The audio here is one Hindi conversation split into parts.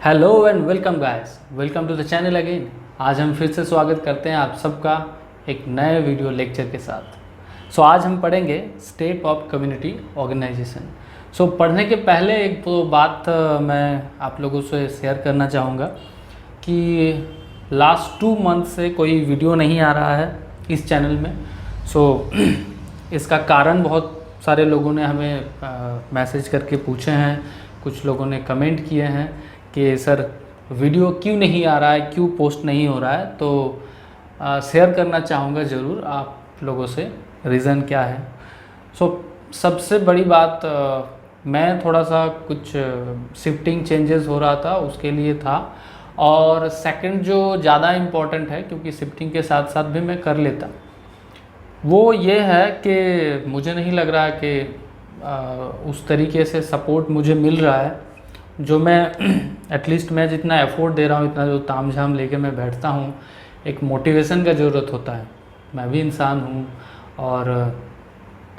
Hello and welcome guys, welcome to the channel again. आज हम फिर से स्वागत करते हैं आप सबका एक नए वीडियो लेक्चर के साथ। आज हम पढ़ेंगे स्टेप ऑफ कम्युनिटी ऑर्गेनाइजेशन। पढ़ने के पहले एक तो बात मैं आप लोगों से शेयर करना चाहूँगा कि लास्ट 2 मंथ से कोई वीडियो नहीं आ रहा है इस चैनल में। इसका कारण बहुत सारे लोगों ने हमें मैसेज करके पूछे हैं, कुछ लोगों ने कमेंट किए हैं कि सर वीडियो क्यों नहीं आ रहा है, क्यों पोस्ट नहीं हो रहा है। तो शेयर करना चाहूँगा ज़रूर आप लोगों से रीज़न क्या है। सबसे बड़ी बात मैं थोड़ा सा कुछ शिफ्टिंग चेंजेस हो रहा था उसके लिए था, और सेकंड जो ज़्यादा इम्पोर्टेंट है क्योंकि शिफ्टिंग के साथ साथ भी मैं कर लेता, वो ये है कि मुझे नहीं लग रहा है कि उस तरीके से सपोर्ट मुझे मिल रहा है जो मैं एटलीस्ट मैं जितना एफर्ट दे रहा हूँ, इतना जो तामझाम लेके मैं बैठता हूँ। एक मोटिवेशन का ज़रूरत होता है। मैं भी इंसान हूँ और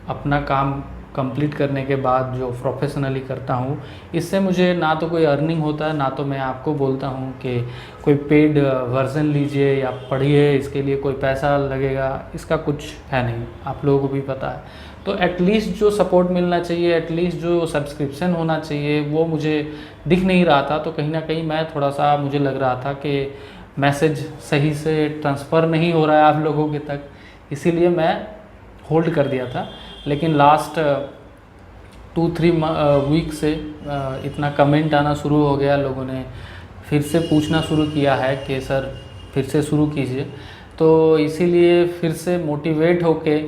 अपना काम कंप्लीट करने के बाद जो प्रोफेशनली करता हूँ, इससे मुझे ना तो कोई अर्निंग होता है, ना तो मैं आपको बोलता हूँ कि कोई पेड वर्जन लीजिए या पढ़िए, इसके लिए कोई पैसा लगेगा, इसका कुछ है नहीं, आप लोगों को भी पता है। तो एटलीस्ट जो सपोर्ट मिलना चाहिए, एटलीस्ट जो सब्सक्रिप्शन होना चाहिए, वो मुझे दिख नहीं रहा था। तो कहीं ना कहीं मैं थोड़ा सा मुझे लग रहा था कि मैसेज सही से ट्रांसफ़र नहीं हो रहा है आप लोगों के तक, इसीलिए मैं होल्ड कर दिया था। लेकिन लास्ट 2-3 वीक से इतना कमेंट आना शुरू हो गया, लोगों ने फिर से पूछना शुरू किया है कि सर फिर से शुरू कीजिए। तो इसीलिए फिर से मोटिवेट होके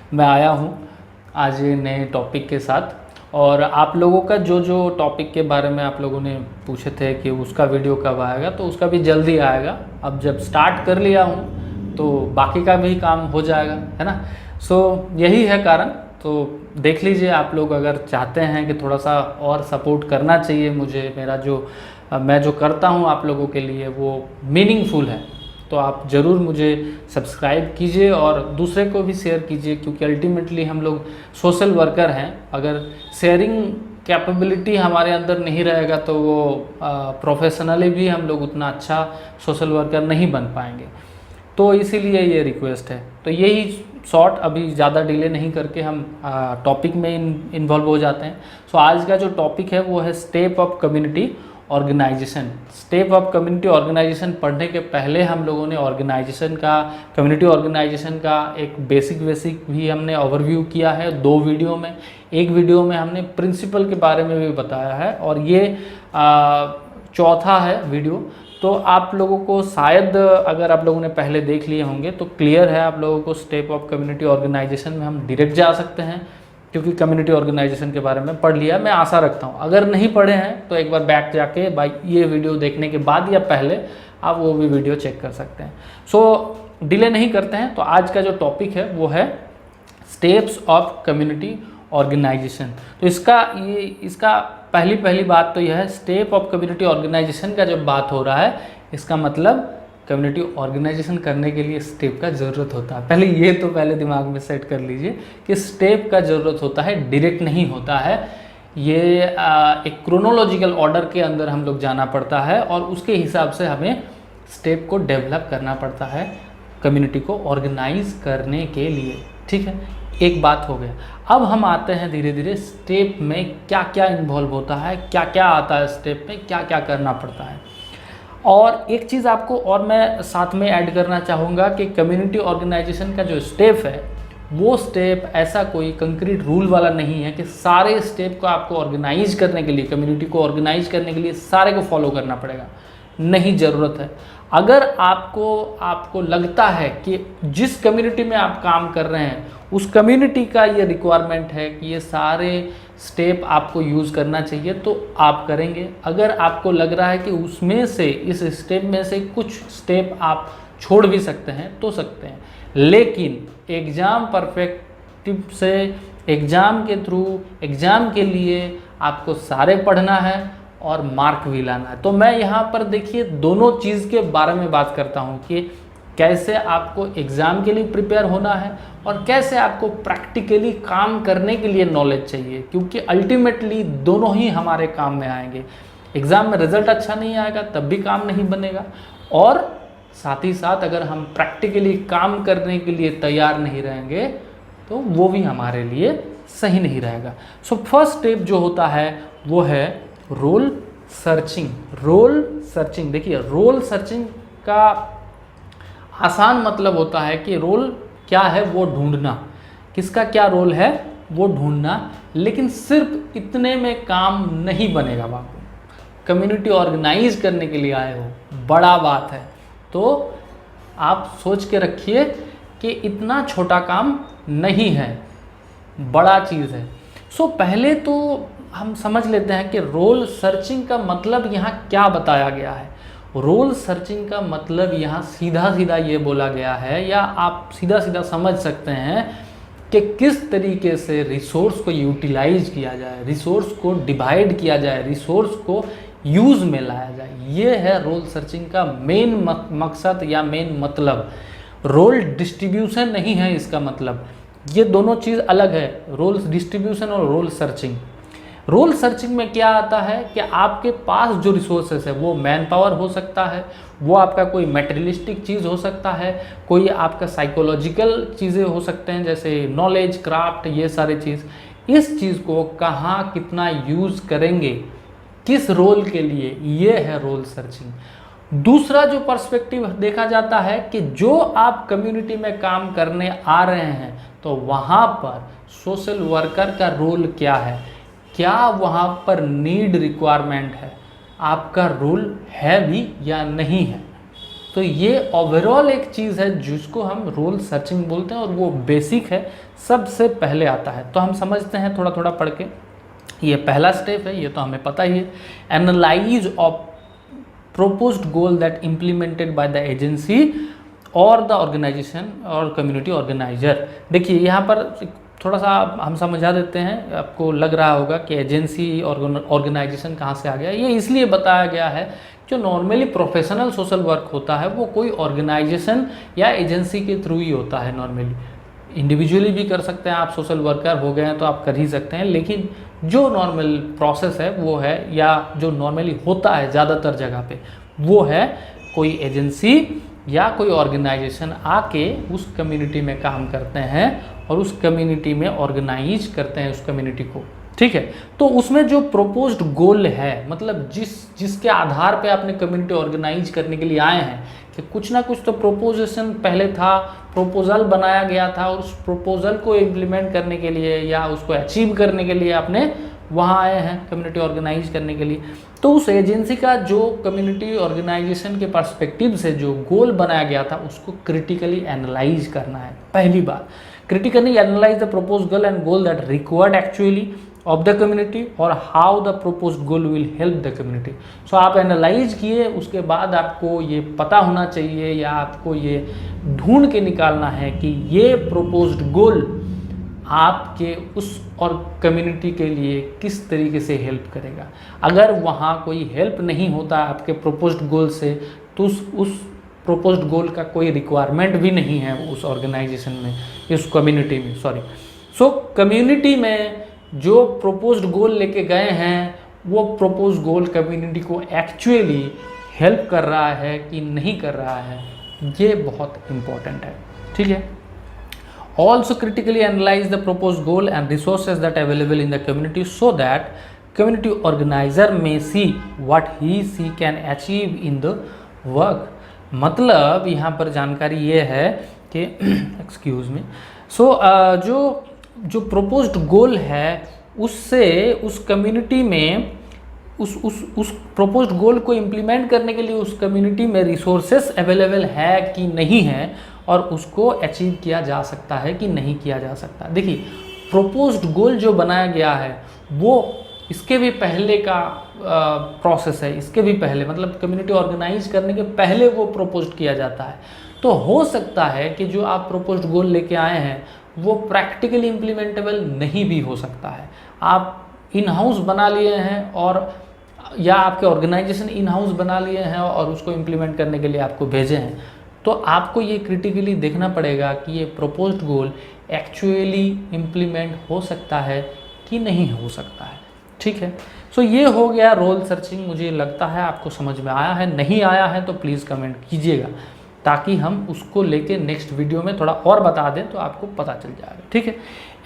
मैं आया हूँ आज नए टॉपिक के साथ। और आप लोगों का जो जो टॉपिक के बारे में आप लोगों ने पूछे थे कि उसका वीडियो कब आएगा, तो उसका भी जल्दी आएगा। अब जब स्टार्ट कर लिया हूँ तो बाकी का भी काम हो जाएगा, है ना। यही है कारण। तो देख लीजिए, आप लोग अगर चाहते हैं कि थोड़ा सा और सपोर्ट करना चाहिए मुझे, मेरा जो मैं जो करता हूँ आप लोगों के लिए वो मीनिंगफुल है, तो आप ज़रूर मुझे सब्सक्राइब कीजिए और दूसरे को भी शेयर कीजिए, क्योंकि अल्टीमेटली हम लोग सोशल वर्कर हैं। अगर शेयरिंग कैपेबिलिटी हमारे अंदर नहीं रहेगा तो वो प्रोफेशनली भी हम लोग उतना अच्छा सोशल वर्कर नहीं बन पाएंगे। तो इसीलिए ये रिक्वेस्ट है। तो यही शॉर्ट, अभी ज़्यादा डिले नहीं करके हम टॉपिक में इन्वॉल्व हो जाते हैं। आज का जो टॉपिक है वो है step of community organization. Step of community organization पढ़ने के पहले हम लोगों ने ऑर्गेनाइजेशन का, कम्युनिटी ऑर्गेनाइजेशन का एक बेसिक भी हमने ओवरव्यू किया है 2 वीडियो में। एक वीडियो में हमने प्रिंसिपल के बारे में भी बताया है, और ये चौथा है वीडियो। तो आप लोगों को शायद, अगर आप लोगों ने पहले देख लिए होंगे तो क्लियर है आप लोगों को। स्टेप ऑफ कम्युनिटी ऑर्गेनाइजेशन में हम डायरेक्ट जा सकते हैं, क्योंकि कम्युनिटी ऑर्गेनाइजेशन के बारे में पढ़ लिया, मैं आशा रखता हूँ। अगर नहीं पढ़े हैं तो एक बार बैक जाके ये वीडियो देखने के बाद या पहले आप वो भी वीडियो चेक कर सकते हैं। डिले नहीं करते हैं, तो आज का जो टॉपिक है वो है स्टेप्स ऑफ कम्युनिटी ऑर्गेनाइजेशन। तो इसका पहली बात तो यह है, स्टेप ऑफ कम्युनिटी ऑर्गेनाइजेशन का जब बात हो रहा है, इसका मतलब कम्युनिटी ऑर्गेनाइजेशन करने के लिए स्टेप का ज़रूरत होता है। पहले दिमाग में सेट कर लीजिए कि स्टेप का ज़रूरत होता है, डायरेक्ट नहीं होता है। ये एक क्रोनोलॉजिकल ऑर्डर के अंदर हम लोग जाना पड़ता है, और उसके हिसाब से हमें स्टेप को डेवलप करना पड़ता है कम्युनिटी को ऑर्गेनाइज करने के लिए। ठीक है, एक बात हो गया। अब हम आते हैं धीरे धीरे स्टेप में क्या क्या इन्वॉल्व होता है, क्या क्या आता है स्टेप में, क्या क्या करना पड़ता है। और एक चीज़ आपको और मैं साथ में ऐड करना चाहूँगा कि कम्युनिटी ऑर्गेनाइजेशन का जो स्टेप है, वो स्टेप ऐसा कोई कंक्रीट रूल वाला नहीं है कि सारे स्टेप को आपको ऑर्गेनाइज करने के लिए, कम्युनिटी को ऑर्गेनाइज करने के लिए सारे को फॉलो करना पड़ेगा। नहीं, ज़रूरत है। अगर आपको लगता है कि जिस कम्युनिटी में आप काम कर रहे हैं उस कम्युनिटी का ये रिक्वायरमेंट है कि ये सारे स्टेप आपको यूज़ करना चाहिए, तो आप करेंगे। अगर आपको लग रहा है कि उसमें से, इस स्टेप में से कुछ स्टेप आप छोड़ भी सकते हैं तो सकते हैं, लेकिन एग्ज़ाम परफेक्टिव से, एग्ज़ाम के थ्रू, एग्ज़ाम के लिए आपको सारे पढ़ना है और मार्क भी लाना है। तो मैं यहाँ पर देखिए दोनों चीज़ के बारे में बात करता हूँ कि कैसे आपको एग्ज़ाम के लिए प्रिपेयर होना है और कैसे आपको प्रैक्टिकली काम करने के लिए नॉलेज चाहिए, क्योंकि अल्टीमेटली दोनों ही हमारे काम में आएंगे। एग्ज़ाम में रिजल्ट अच्छा नहीं आएगा तब भी काम नहीं बनेगा, और साथ ही साथ अगर हम प्रैक्टिकली काम करने के लिए तैयार नहीं रहेंगे तो वो भी हमारे लिए सही नहीं रहेगा। सो फर्स्ट स्टेप जो होता है वो है रोल सर्चिंग। रोल सर्चिंग, देखिए रोल सर्चिंग का आसान मतलब होता है कि रोल क्या है वो ढूंढना, किसका क्या रोल है वो ढूंढना, लेकिन सिर्फ इतने में काम नहीं बनेगा बाबू। कम्युनिटी ऑर्गेनाइज करने के लिए आए हो, बड़ा बात है, तो आप सोच के रखिए कि इतना छोटा काम नहीं है, बड़ा चीज़ है। सो पहले तो हम समझ लेते हैं कि रोल सर्चिंग का मतलब यहाँ क्या बताया गया है। रोल सर्चिंग का मतलब यहाँ सीधा सीधा ये बोला गया है, या आप सीधा सीधा समझ सकते हैं कि किस तरीके से रिसोर्स को यूटिलाइज किया जाए, रिसोर्स को डिवाइड किया जाए, रिसोर्स को यूज़ में लाया जाए। ये है रोल सर्चिंग का मेन मकसद या मेन मतलब। रोल डिस्ट्रीब्यूशन नहीं है इसका मतलब, ये दोनों चीज़ अलग है, रोल डिस्ट्रीब्यूशन और रोल सर्चिंग। रोल सर्चिंग में क्या आता है कि आपके पास जो रिसोर्सेस है वो मैन पावर हो सकता है, वो आपका कोई मटेरियलिस्टिक चीज़ हो सकता है, कोई आपका साइकोलॉजिकल चीज़ें हो सकते हैं जैसे नॉलेज, क्राफ्ट, ये सारी चीज़। इस चीज़ को कहाँ कितना यूज़ करेंगे, किस रोल के लिए, ये है रोल सर्चिंग। दूसरा जो पर्सपेक्टिव देखा जाता है कि जो आप कम्युनिटी में काम करने आ रहे हैं तो वहाँ पर सोशल वर्कर का रोल क्या है, क्या वहाँ पर नीड रिक्वायरमेंट है, आपका रोल है भी या नहीं है। तो ये ओवरऑल एक चीज़ है जिसको हम रोल सर्चिंग बोलते हैं, और वो बेसिक है, सबसे पहले आता है। तो हम समझते हैं थोड़ा थोड़ा पढ़ के। ये पहला स्टेप है, ये तो हमें पता ही है। Analyse of proposed goal that implemented by the agency or the organization or community organizer। देखिए यहाँ पर थोड़ा सा हम समझा देते हैं, आपको लग रहा होगा कि एजेंसी और ऑर्गेनाइजेशन कहाँ से आ गया। ये इसलिए बताया गया है, जो नॉर्मली प्रोफेशनल सोशल वर्क होता है वो कोई ऑर्गेनाइजेशन या एजेंसी के थ्रू ही होता है। नॉर्मली इंडिविजुअली भी कर सकते हैं, आप सोशल वर्कर हो गए हैं तो आप कर ही सकते हैं, लेकिन जो नॉर्मल प्रोसेस है वो है, या जो नॉर्मली होता है ज़्यादातर जगह पे, वो है कोई एजेंसी या कोई ऑर्गेनाइजेशन आके उस कम्युनिटी में काम करते हैं और उस कम्युनिटी में ऑर्गेनाइज करते हैं उस कम्युनिटी को। ठीक है, तो उसमें जो प्रोपोज्ड गोल है, मतलब जिसके आधार पे आपने कम्युनिटी ऑर्गेनाइज करने के लिए आए हैं, कि कुछ ना कुछ तो प्रोपोजिशन पहले था, प्रोपोज़ल बनाया गया था, और उस प्रोपोज़ल को इम्प्लीमेंट करने के लिए या उसको अचीव करने के लिए आपने वहाँ आए हैं कम्युनिटी ऑर्गेनाइज करने के लिए। तो उस एजेंसी का जो कम्युनिटी ऑर्गेनाइजेशन के पर्सपेक्टिव से जो गोल बनाया गया था उसको क्रिटिकली एनालाइज करना है। पहली बात, critically analyse the proposed goal and goal that required actually of the community और how the proposed goal will help the community. So आप एनालाइज किए, उसके बाद आपको ये पता होना चाहिए या आपको ये ढूंढ के निकालना है कि ये प्रोपोज्ड गोल आपके उस और कम्युनिटी के लिए किस तरीके से हेल्प करेगा। अगर वहाँ कोई हेल्प नहीं होता आपके प्रोपोज्ड गोल से, तो उस प्रोपोज्ड गोल का कोई रिक्वायरमेंट भी नहीं है उस ऑर्गेनाइजेशन में, उस कम्युनिटी में, सॉरी। सो कम्युनिटी में जो प्रोपोज्ड गोल लेके गए हैं वो प्रोपोज्ड गोल कम्युनिटी को एक्चुअली हेल्प कर रहा है कि नहीं कर रहा है, ये बहुत इम्पोर्टेंट है। ठीक है, also critically analyze the proposed goal and resources that are available in the community so that community organizer may see what he can achieve in the work। मतलब यहाँ पर जानकारी ये है कि एक्सक्यूज़ मी, सो जो प्रोपोज्ड गोल है उससे उस कम्युनिटी में उस प्रोपोज्ड गोल को इम्प्लीमेंट करने के लिए उस कम्युनिटी में रिसोर्सेस अवेलेबल है कि नहीं है, और उसको अचीव किया जा सकता है कि नहीं किया जा सकता। देखिए, प्रोपोज्ड गोल जो बनाया गया है वो इसके भी पहले का प्रोसेस है, इसके भी पहले, मतलब कम्युनिटी ऑर्गेनाइज करने के पहले वो प्रोपोज्ड किया जाता है। तो हो सकता है कि जो आप प्रोपोज्ड गोल लेके आए हैं वो प्रैक्टिकली इम्प्लीमेंटेबल नहीं भी हो सकता है। आप इन हाउस बना लिए हैं, और या आपके ऑर्गेनाइजेशन इन हाउस बना लिए हैं और उसको इम्प्लीमेंट करने के लिए आपको भेजे हैं, तो आपको ये क्रिटिकली देखना पड़ेगा कि ये प्रोपोज्ड गोल एक्चुअली इम्प्लीमेंट हो सकता है कि नहीं हो सकता है। ठीक है। सो ये हो गया रोल सर्चिंग। मुझे लगता है आपको समझ में आया है, नहीं आया है तो प्लीज़ कमेंट कीजिएगा ताकि हम उसको लेके नेक्स्ट वीडियो में थोड़ा और बता दें तो आपको पता चल जाएगा, ठीक है।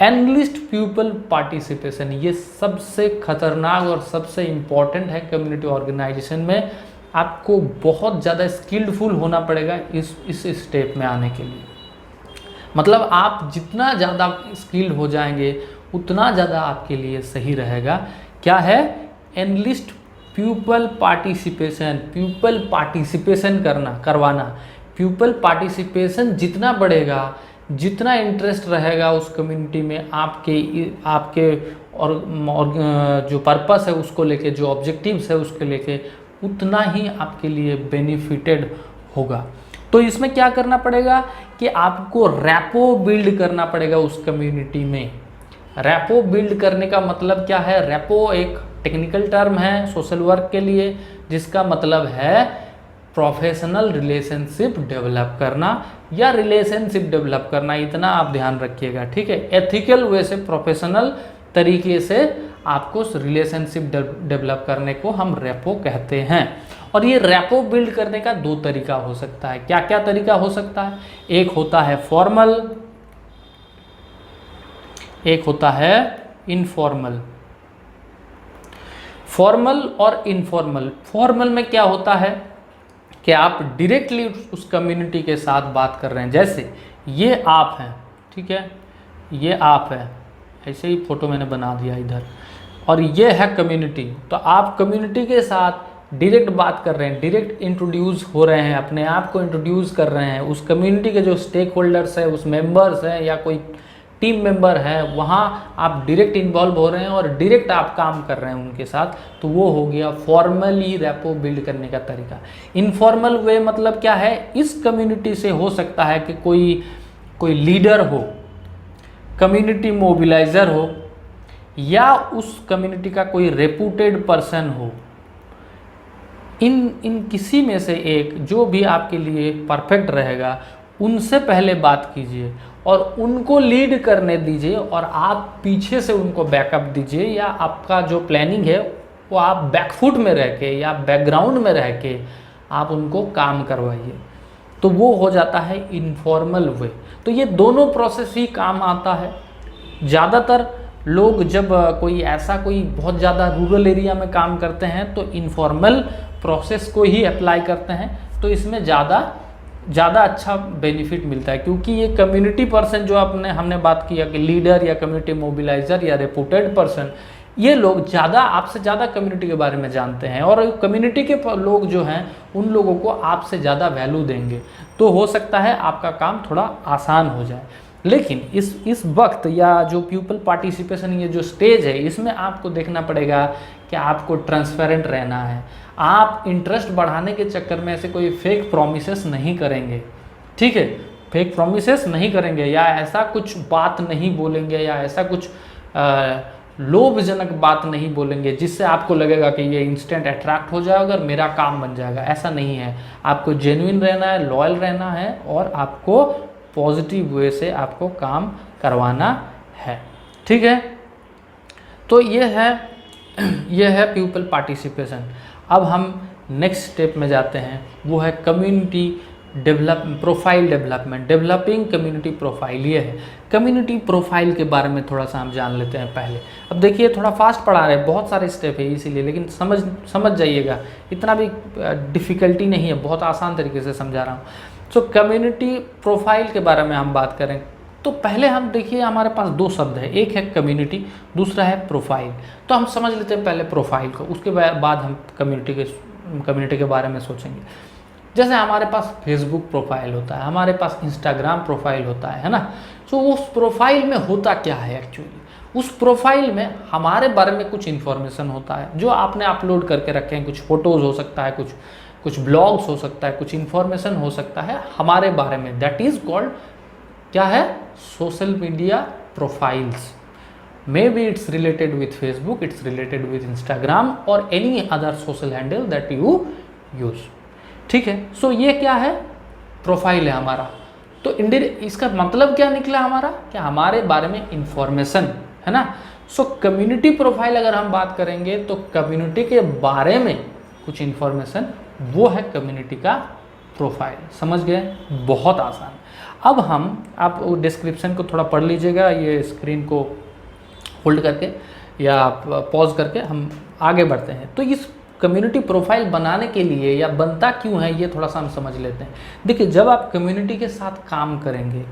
एनलिस्ट पीपल पार्टिसिपेशन, ये सबसे खतरनाक और सबसे इम्पॉर्टेंट है कम्युनिटी ऑर्गेनाइजेशन में। आपको बहुत ज़्यादा स्किल्डफुल होना पड़ेगा इस स्टेप में आने के लिए। मतलब आप जितना ज़्यादा स्किल्ड हो जाएंगे उतना ज़्यादा आपके लिए सही रहेगा। क्या है? एनलिस्ट पीपल पार्टिसिपेशन करवाना। पीपल पार्टिसिपेशन जितना बढ़ेगा, जितना इंटरेस्ट रहेगा उस कम्युनिटी में आपके और जो पर्पस है उसको लेके, जो ऑब्जेक्टिव्स है उसके लेके, उतना ही आपके लिए बेनिफिटेड होगा। तो इसमें क्या करना पड़ेगा कि आपको रैपो बिल्ड करना पड़ेगा उस कम्युनिटी में। रैपो बिल्ड करने का मतलब क्या है? रैपो एक टेक्निकल टर्म है सोशल वर्क के लिए, जिसका मतलब है प्रोफेशनल रिलेशनशिप डेवलप करना या रिलेशनशिप डेवलप करना। इतना आप ध्यान रखिएगा, ठीक है। एथिकल वे से, प्रोफेशनल तरीके से आपको रिलेशनशिप डेवलप करने को हम रैपो कहते हैं। और ये रैपो बिल्ड करने का दो तरीका हो सकता है। क्या क्या तरीका हो सकता है? एक होता है फॉर्मल, एक होता है इनफॉर्मल। फॉर्मल और इनफॉर्मल। फॉर्मल में क्या होता है कि आप डायरेक्टली उस कम्युनिटी के साथ बात कर रहे हैं। जैसे ये आप हैं, ठीक है, ये आप है, ऐसे ही फोटो मैंने बना दिया इधर, और ये है कम्युनिटी। तो आप कम्युनिटी के साथ डायरेक्ट बात कर रहे हैं, डायरेक्ट इंट्रोड्यूस हो रहे हैं, अपने आप को इंट्रोड्यूस कर रहे हैं। उस कम्युनिटी के जो स्टेक होल्डर्स है, उस मेंबर्स हैं या कोई टीम मेंबर है, वहाँ आप डायरेक्ट इन्वॉल्व हो रहे हैं और डायरेक्ट आप काम कर रहे हैं उनके साथ। तो वो हो गया फॉर्मली रैपो बिल्ड करने का तरीका। इनफॉर्मल वे मतलब क्या है? इस कम्युनिटी से हो सकता है कि कोई लीडर हो, कम्युनिटी मोबिलाइजर हो, या उस कम्युनिटी का कोई रेपुटेड पर्सन हो। इन किसी में से एक, जो भी आपके लिए परफेक्ट रहेगा, उनसे पहले बात कीजिए और उनको लीड करने दीजिए और आप पीछे से उनको बैकअप दीजिए, या आपका जो प्लानिंग है वो आप बैकफुट में रह के या बैकग्राउंड में रह के आप उनको काम करवाइए। तो वो हो जाता है इनफॉर्मल वे। तो ये दोनों प्रोसेस ही काम आता है। ज़्यादातर लोग जब कोई बहुत ज़्यादा रूरल एरिया में काम करते हैं तो इनफॉर्मल प्रोसेस को ही अप्लाई करते हैं। तो इसमें ज़्यादा अच्छा बेनिफिट मिलता है, क्योंकि ये कम्युनिटी पर्सन जो हमने बात किया कि लीडर या कम्युनिटी मोबिलाइजर या रेपुटेड पर्सन, ये लोग आपसे ज़्यादा कम्युनिटी के बारे में जानते हैं और कम्युनिटी के लोग जो हैं उन लोगों को आपसे ज़्यादा वैल्यू देंगे। तो हो सकता है आपका काम थोड़ा आसान हो जाए। लेकिन इस वक्त या जो पीपल पार्टिसिपेशन, ये जो स्टेज है, इसमें आपको देखना पड़ेगा कि आपको ट्रांसपेरेंट रहना है। आप इंटरेस्ट बढ़ाने के चक्कर में ऐसे कोई फेक प्रॉमिसेस नहीं करेंगे, ठीक है। फेक प्रॉमिसेस नहीं करेंगे या ऐसा कुछ बात नहीं बोलेंगे या ऐसा कुछ लोभजनक बात नहीं बोलेंगे जिससे आपको लगेगा कि ये इंस्टेंट अट्रैक्ट हो जाएगा और मेरा काम बन जाएगा। ऐसा नहीं है। आपको जेन्युइन रहना है, लॉयल रहना है और आपको पॉजिटिव वे से आपको काम करवाना है, ठीक है। तो ये है पीपल पार्टिसिपेशन। अब हम नेक्स्ट स्टेप में जाते हैं, वो है community profile development, developing community profile. ये है कम्युनिटी प्रोफाइल के बारे में थोड़ा सा हम जान लेते हैं पहले। अब देखिए थोड़ा फास्ट पढ़ा रहे हैं, बहुत सारे स्टेप है इसीलिए, लेकिन समझ जाइएगा, इतना भी डिफ़िकल्टी नहीं है, बहुत आसान तरीके से समझा रहा हूँ। सो कम्युनिटी प्रोफाइल के बारे में हम बात करें तो पहले हम देखिए हमारे पास दो शब्द है, एक है कम्युनिटी, दूसरा है प्रोफाइल। तो हम समझ लेते हैं पहले प्रोफाइल को, उसके बाद हम कम्युनिटी के बारे में सोचेंगे। जैसे हमारे पास फेसबुक प्रोफाइल होता है, हमारे पास इंस्टाग्राम प्रोफाइल होता है ना। तो उस प्रोफाइल में होता क्या है एक्चुअली? उस प्रोफाइल में हमारे बारे में कुछ इन्फॉर्मेशन होता है जो आपने अपलोड करके रखे हैं। कुछ फ़ोटोज़ हो सकता है, कुछ ब्लॉग्स हो सकता है, कुछ इन्फॉर्मेशन हो सकता है हमारे बारे में। दैट इज़ कॉल्ड क्या है? Social media profiles. May be it's related with Facebook, it's related with Instagram और any other social handle that you use, ठीक है। सो ये क्या है? प्रोफाइल है हमारा। तो इसका मतलब क्या निकला हमारा? कि हमारे बारे में इंफॉर्मेशन है ना। सो कम्युनिटी प्रोफाइल अगर हम बात करेंगे तो कम्युनिटी के बारे में कुछ इन्फॉर्मेशन, वो है कम्युनिटी का प्रोफाइल। समझ गए? बहुत आसान। अब आप डिस्क्रिप्शन को थोड़ा पढ़ लीजिएगा, ये स्क्रीन को होल्ड करके या पॉज करके हम आगे बढ़ते हैं। तो इस कम्युनिटी प्रोफाइल बनाने के लिए या बनता क्यों है, ये थोड़ा सा हम समझ लेते हैं। देखिए, जब आप कम्युनिटी के साथ काम करेंगे,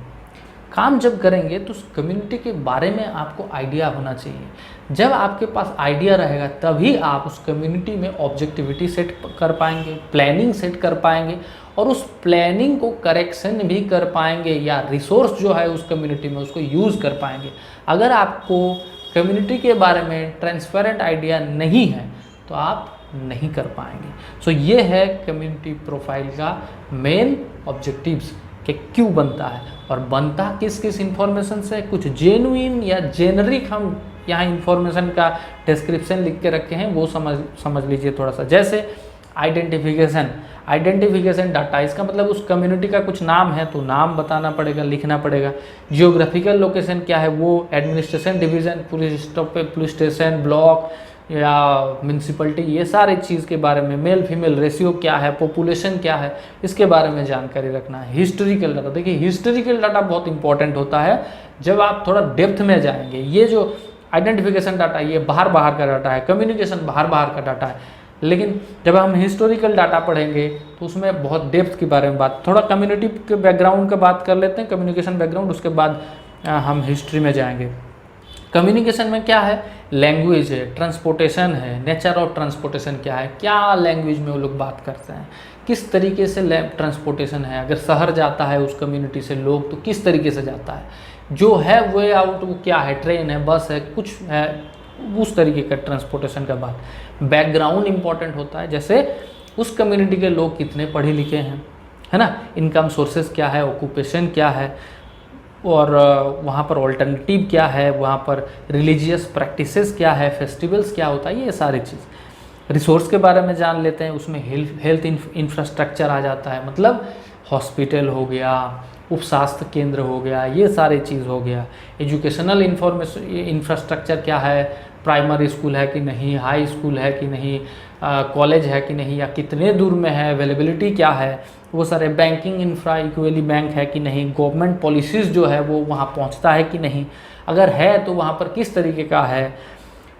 काम जब करेंगे तो उस कम्युनिटी के बारे में आपको आइडिया होना चाहिए। जब आपके पास आइडिया रहेगा तभी आप उस कम्युनिटी में ऑब्जेक्टिविटी सेट कर पाएंगे, प्लानिंग सेट कर पाएंगे, और उस प्लानिंग को करेक्शन भी कर पाएंगे, या रिसोर्स जो है उस कम्युनिटी में उसको यूज़ कर पाएंगे। अगर आपको कम्युनिटी के बारे में ट्रांसपेरेंट आइडिया नहीं है तो आप नहीं कर पाएंगे। सो ये है कम्युनिटी प्रोफाइल का मेन ऑब्जेक्टिव्स कि क्यों बनता है, और बनता किस किस इंफॉर्मेशन से। कुछ जेन्युइन या जेनरिक हम यहाँ इंफॉर्मेशन का डिस्क्रिप्शन लिख के रखे हैं, वो समझ लीजिए थोड़ा सा। जैसे आइडेंटिफिकेशन डाटा, इसका मतलब उस कम्युनिटी का कुछ नाम है तो नाम बताना पड़ेगा, लिखना पड़ेगा। जियोग्राफिकल लोकेशन क्या है, वो administration division, police station, block या म्यूनसिपलिटी, ये सारे चीज़ के बारे में। मेल फीमेल रेशियो क्या है, पॉपुलेशन क्या है, इसके बारे में जानकारी रखना है। हिस्टोरिकल डाटा, देखिए हिस्टोरिकल डाटा बहुत इंपॉर्टेंट होता है जब आप थोड़ा डेप्थ में जाएंगे। ये जो आइडेंटिफिकेशन डाटा, ये बाहर का डाटा है, कम्युनिकेशन बाहर का डाटा है, लेकिन जब हम हिस्टोरिकल डाटा पढ़ेंगे तो उसमें बहुत डेप्थ के बारे में बात, थोड़ा कम्युनिटी के बैकग्राउंड का बात कर लेते हैं, कम्युनिकेशन बैकग्राउंड, उसके बाद हम हिस्ट्री में जाएंगे। कम्युनिकेशन में क्या है, लैंग्वेज है, ट्रांसपोर्टेशन है, नेचर ऑफ ट्रांसपोर्टेशन क्या है, क्या लैंग्वेज में वो लोग बात करते हैं, किस तरीके से ट्रांसपोर्टेशन है, अगर शहर जाता है उस कम्युनिटी से लोग तो किस तरीके से जाता है, जो है वे आउट वो क्या है, ट्रेन है, बस है, कुछ है, उस तरीके का ट्रांसपोर्टेशन का बात। बैकग्राउंड इंपॉर्टेंट होता है, जैसे उस कम्युनिटी के लोग कितने पढ़े लिखे हैं, है ना, इनकम सोर्सेज क्या है, ऑक्यूपेशन क्या है, और वहाँ पर ऑल्टरनेटिव क्या है, वहाँ पर रिलीजियस प्रैक्टिसेस क्या है, फेस्टिवल्स क्या होता है, ये सारी चीज़। रिसोर्स के बारे में जान लेते हैं, उसमें हेल्थ इंफ्रास्ट्रक्चर आ जाता है, मतलब हॉस्पिटल हो गया, उप स्वास्थ्य केंद्र हो गया, ये सारी चीज़ हो गया। एजुकेशनल इंफ्रास्ट्रक्चर क्या है, प्राइमरी स्कूल है कि नहीं, हाई स्कूल है कि नहीं, कॉलेज है कि नहीं, या कितने दूर में है, अवेलेबिलिटी क्या है, वो सारे। बैंकिंग इंफ्रा, इक्वली बैंक है कि नहीं, गवर्नमेंट पॉलिसीज़ जो है वो वहाँ पहुँचता है कि नहीं, अगर है तो वहाँ पर किस तरीके का है,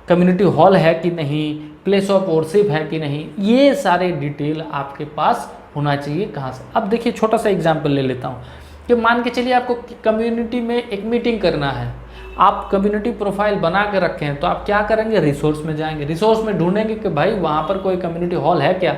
कम्युनिटी हॉल है कि नहीं, प्लेस ऑफ वर्शिप है कि नहीं, ये सारे डिटेल आपके पास होना चाहिए। कहाँ से? अब देखिए, छोटा सा एग्जाम्पल ले लेता हूँ कि मान के चलिए आपको कम्युनिटी में एक मीटिंग करना है, आप कम्युनिटी प्रोफाइल बना के रखे हैं, तो आप क्या करेंगे, रिसोर्स में जाएंगे, रिसोर्स में ढूंढेंगे कि भाई वहाँ पर कोई कम्युनिटी हॉल है क्या,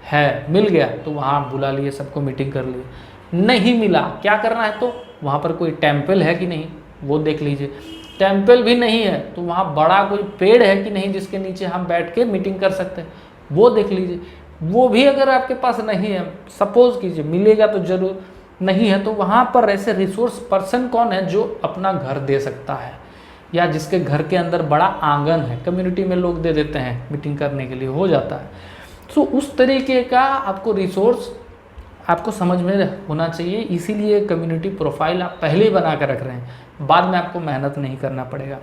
है, मिल गया तो वहाँ बुला लिए, सबको मीटिंग कर लिए। नहीं मिला, क्या करना है, तो वहाँ पर कोई टेम्पल है कि नहीं वो देख लीजिए। टेम्पल भी नहीं है तो वहाँ बड़ा कोई पेड़ है कि नहीं जिसके नीचे हम बैठ के मीटिंग कर सकते हैं, वो देख लीजिए। वो भी अगर आपके पास नहीं है, सपोज कीजिए, मिलेगा तो जरूर, नहीं है तो वहाँ पर ऐसे रिसोर्स पर्सन कौन है जो अपना घर दे सकता है, या जिसके घर के अंदर बड़ा आंगन है, कम्युनिटी में लोग दे देते हैं मीटिंग करने के लिए, हो जाता है। तो उस तरीके का आपको रिसोर्स आपको समझ में होना चाहिए, इसीलिए कम्युनिटी प्रोफाइल आप पहले ही बना कर रख रहे हैं, बाद में आपको मेहनत नहीं करना पड़ेगा।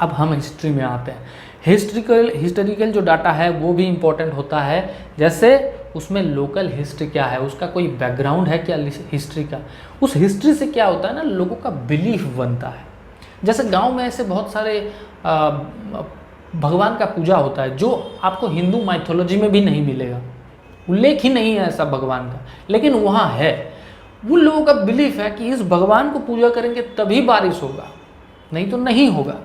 अब हम हिस्ट्री में आते हैं। हिस्टोरिकल जो डाटा है वो भी इम्पोर्टेंट होता है, जैसे उसमें लोकल हिस्ट्री क्या है, उसका कोई बैकग्राउंड है क्या हिस्ट्री का, उस हिस्ट्री से क्या होता है ना, लोगों का बिलीफ बनता है। जैसे गांव में ऐसे बहुत सारे भगवान का पूजा होता है जो आपको हिंदू माइथोलॉजी में भी नहीं मिलेगा, उल्लेख ही नहीं है ऐसा भगवान का, लेकिन वहाँ है। उन लोगों का बिलीफ है कि इस भगवान को पूजा करेंगे तभी बारिश होगा, नहीं तो नहीं होगा।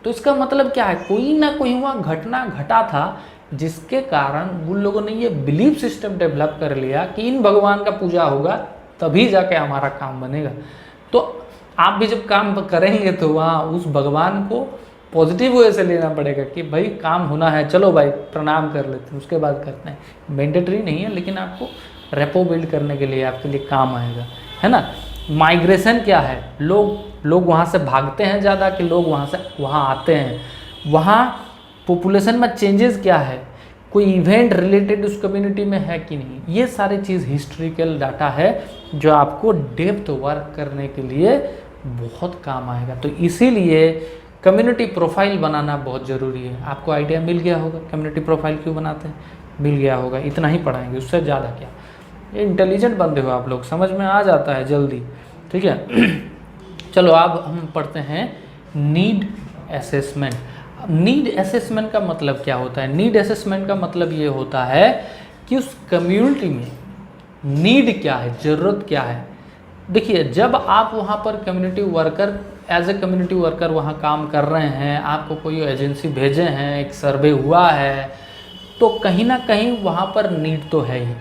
तो इसका मतलब क्या है, कोई ना कोई वहाँ घटना घटा था जिसके कारण उन लोगों ने ये बिलीफ सिस्टम डेवलप कर लिया कि इन भगवान का पूजा होगा तभी जाके हमारा काम बनेगा। तो आप भी जब काम करेंगे तो वहाँ उस भगवान को पॉजिटिव वे से लेना पड़ेगा कि भाई काम होना है, चलो भाई प्रणाम कर लेते हैं, उसके बाद करते हैं। मैंडेटरी नहीं है, लेकिन आपको रेपो बिल्ड करने के लिए आपके लिए काम आएगा, है ना। माइग्रेशन क्या है, लोग वहाँ से भागते हैं ज़्यादा कि लोग वहाँ से वहाँ आते हैं, वहाँ पॉपुलेशन में चेंजेस क्या है, कोई इवेंट रिलेटेड उस कम्युनिटी में है कि नहीं, ये सारी चीज़ हिस्ट्रिकल डाटा है जो आपको डेप्थ वर्क करने के लिए बहुत काम आएगा। तो इसीलिए कम्युनिटी प्रोफाइल बनाना बहुत ज़रूरी है। आपको आइडिया मिल गया होगा कम्युनिटी प्रोफाइल क्यों बनाते हैं, मिल गया होगा, इतना ही पढ़ाएंगे, उससे ज़्यादा क्या। ये इंटेलिजेंट बंदे हो आप लोग, समझ में आ जाता है जल्दी, ठीक है। चलो अब हम पढ़ते हैं नीड असेसमेंट। नीड असेसमेंट का मतलब क्या होता है? नीड असेसमेंट का मतलब ये होता है कि उस कम्युनिटी में नीड क्या है, ज़रूरत क्या है। देखिए, जब आप वहाँ पर community worker, as a community worker वहाँ काम कर रहे हैं, आपको कोई एजेंसी भेजे हैं, एक सर्वे हुआ है, तो कहीं ना कहीं वहाँ पर नीड तो है ही।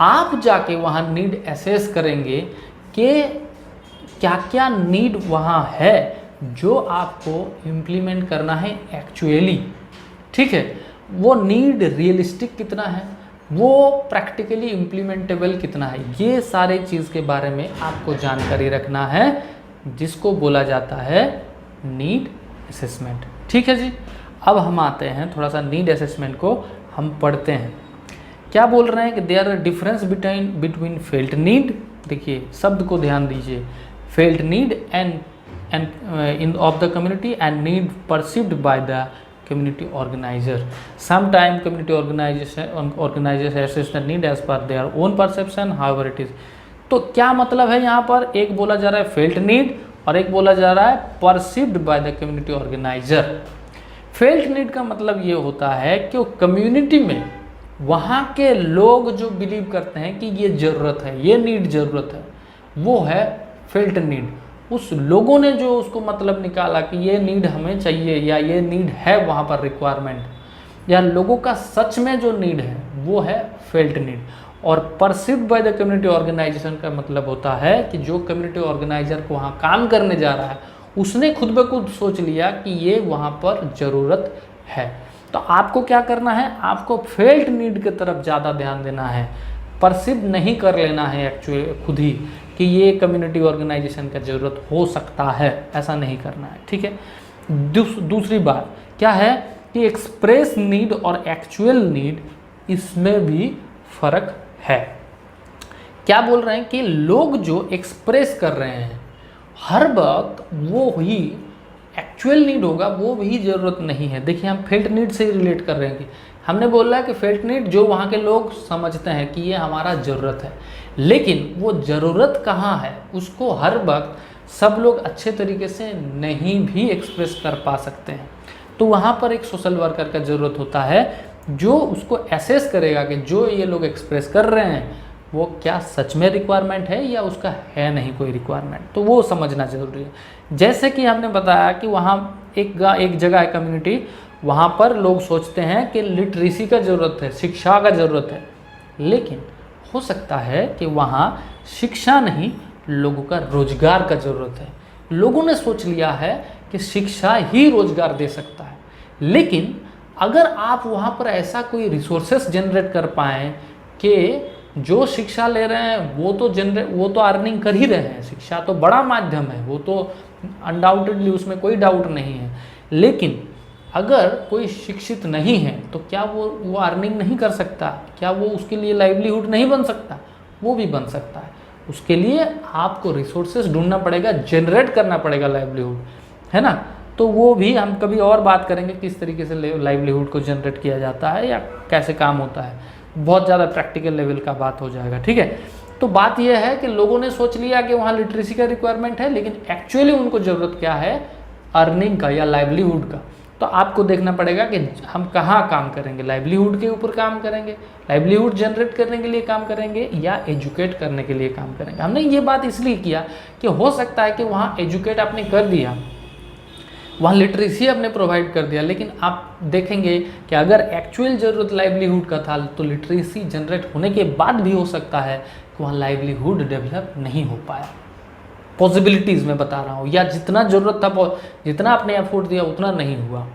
आप जाके वहाँ नीड असेस करेंगे कि क्या क्या नीड वहाँ है जो आपको इम्प्लीमेंट करना है एक्चुअली, ठीक है। वो नीड रियलिस्टिक कितना है, वो प्रैक्टिकली इम्प्लीमेंटेबल कितना है, ये सारे चीज़ के बारे में आपको जानकारी रखना है, जिसको बोला जाता है नीड असेसमेंट, ठीक है जी। अब हम आते हैं थोड़ा सा नीड असेसमेंट को हम पढ़ते हैं। क्या बोल रहे हैं कि there are difference between felt need. देखिए शब्द को ध्यान दीजिए, felt need and in of the community and need perceived by the community organizer. Sometime community organizers assess the need as per their own perception, however it is. तो क्या मतलब है यहाँ पर? एक बोला जा रहा है फेल्ट नीड और एक बोला जा रहा है perceived by the community organiser. Felt need का मतलब ये होता है कि कम्युनिटी में वहाँ के लोग जो बिलीव करते हैं कि ये ज़रूरत है, ये नीड ज़रूरत है, वो है फेल्ट नीड। उस लोगों ने जो उसको मतलब निकाला कि ये नीड हमें चाहिए या ये नीड है वहाँ पर रिक्वायरमेंट, या लोगों का सच में जो नीड है वो है फेल्ट नीड। और perceived by the community organization का मतलब होता है कि जो कम्युनिटी ऑर्गेनाइजर को वहाँ काम करने जा रहा है उसने खुद ब खुद सोच लिया कि ये वहाँ पर ज़रूरत है। तो आपको क्या करना है? आपको फेल्ट नीड की तरफ ज़्यादा ध्यान देना है, परसिव नहीं कर लेना है एक्चुअली खुद ही कि ये कम्युनिटी ऑर्गेनाइजेशन का ज़रूरत हो सकता है, ऐसा नहीं करना है, ठीक है। दूसरी बात क्या है कि एक्सप्रेस नीड और एक्चुअल नीड, इसमें भी फ़र्क है। क्या बोल रहे हैं कि लोग जो एक्सप्रेस कर रहे हैं हर वक्त वो ही एक्चुअल नीड होगा, वो भी ज़रूरत नहीं है। देखिए हम फेल्ट नीड से रिलेट कर रहे हैं कि हमने बोला है कि फेल्ट नीड जो वहाँ के लोग समझते हैं कि ये हमारा ज़रूरत है, लेकिन वो ज़रूरत कहाँ है उसको हर वक्त सब लोग अच्छे तरीके से नहीं भी एक्सप्रेस कर पा सकते हैं। तो वहाँ पर एक सोशल वर्कर का ज़रूरत होता है जो उसको एसेस करेगा कि जो ये लोग एक्सप्रेस कर रहे हैं वो क्या सच में रिक्वायरमेंट है या उसका है नहीं कोई रिक्वायरमेंट, तो वो समझना ज़रूरी है। जैसे कि हमने बताया कि वहाँ एक जगह है कम्युनिटी, वहाँ पर लोग सोचते हैं कि लिटरेसी का ज़रूरत है, शिक्षा का ज़रूरत है, लेकिन हो सकता है कि वहाँ शिक्षा नहीं, लोगों का रोजगार का ज़रूरत है। लोगों ने सोच लिया है कि शिक्षा ही रोजगार दे सकता है, लेकिन अगर आप वहाँ पर ऐसा कोई रिसोर्सेस जनरेट कर पाएँ कि जो शिक्षा ले रहे हैं वो तो अर्निंग कर ही रहे हैं, शिक्षा तो बड़ा माध्यम है, वो तो अनडाउटेडली उसमें कोई डाउट नहीं है, लेकिन अगर कोई शिक्षित नहीं है तो क्या वो अर्निंग नहीं कर सकता? क्या वो उसके लिए लाइवलीहुड नहीं बन सकता? वो भी बन सकता है। उसके लिए आपको रिसोर्सेज ढूंढना पड़ेगा, जनरेट करना पड़ेगा लाइवलीहुड, है ना। तो वो भी हम कभी और बात करेंगे किस तरीके से लाइवलीहुड को जनरेट किया जाता है या कैसे काम होता है, बहुत ज़्यादा प्रैक्टिकल लेवल का बात हो जाएगा, ठीक है। तो बात यह है कि लोगों ने सोच लिया कि वहाँ लिटरेसी का रिक्वायरमेंट है, लेकिन एक्चुअली उनको ज़रूरत क्या है? अर्निंग का या लाइवलीहुड का। तो आपको देखना पड़ेगा कि हम कहाँ काम करेंगे, लाइवलीहुड के ऊपर काम करेंगे, लाइवलीहुड जनरेट करने के लिए काम करेंगे या एजुकेट करने के लिए काम करेंगे। हमने ये बात इसलिए किया कि हो सकता है कि वहाँ एजुकेट आपने कर दिया, वहाँ लिटरेसी आपने प्रोवाइड कर दिया, लेकिन आप देखेंगे कि अगर एक्चुअल ज़रूरत लाइवलीहुड का था तो लिटरेसी जनरेट होने के बाद भी हो सकता है कि वहाँ लाइवलीहुड डेवलप नहीं हो पाया। पॉसिबिलिटीज़ मैं बता रहा हूँ, या जितना ज़रूरत था, जितना आपने एफर्ट दिया उतना नहीं हुआ,